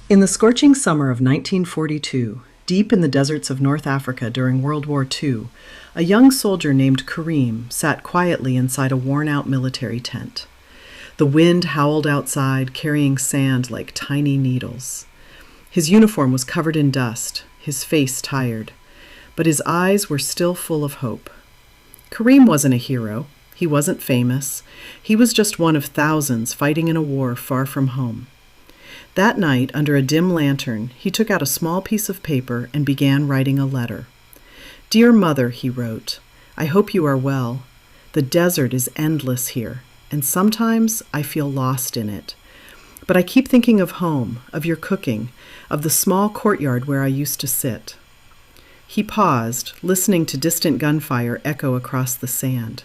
In the scorching summer of 1942, deep in the deserts of North Africa during World War II, a young soldier named Karim sat quietly inside a worn-out military tent. The wind howled outside, carrying sand like tiny needles. His uniform was covered in dust, his face tired, but his eyes were still full of hope. Karim wasn't a hero. He wasn't famous. He was just one of thousands fighting in a war far from home. That night, under a dim lantern, he took out a small piece of paper and began writing a letter. "Dear Mother," he wrote, "I hope you are well. The desert is endless here, and sometimes I feel lost in it. But I keep thinking of home, of your cooking, of the small courtyard where I used to sit." He paused, listening to distant gunfire echo across the sand.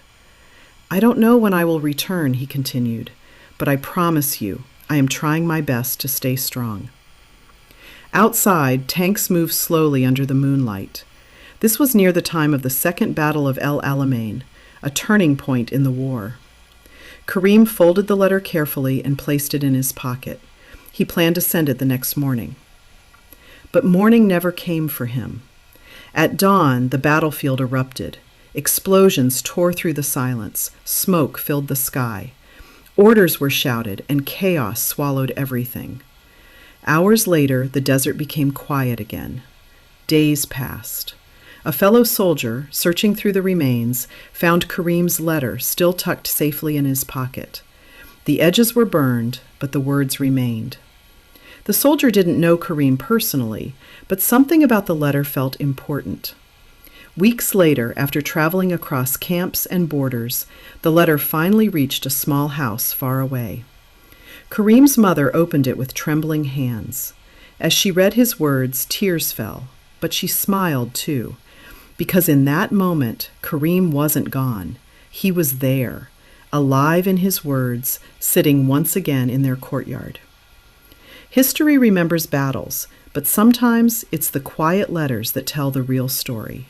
"I don't know when I will return," he continued, "but I promise you, I am trying my best to stay strong." Outside, tanks moved slowly under the moonlight. This was near the time of the Second Battle of El Alamein, a turning point in the war. Karim folded the letter carefully and placed it in his pocket. He planned to send it the next morning. But morning never came for him. At dawn, the battlefield erupted. Explosions tore through the silence. Smoke filled the sky. Orders were shouted, and chaos swallowed everything. Hours later, the desert became quiet again. Days passed. A fellow soldier, searching through the remains, found Karim's letter still tucked safely in his pocket. The edges were burned, but the words remained. The soldier didn't know Karim personally, but something about the letter felt important. Weeks later, after traveling across camps and borders, the letter finally reached a small house far away. Karim's mother opened it with trembling hands. As she read his words, tears fell, but she smiled too, because in that moment, Karim wasn't gone. He was there, alive in his words, sitting once again in their courtyard. History remembers battles, but sometimes it's the quiet letters that tell the real story.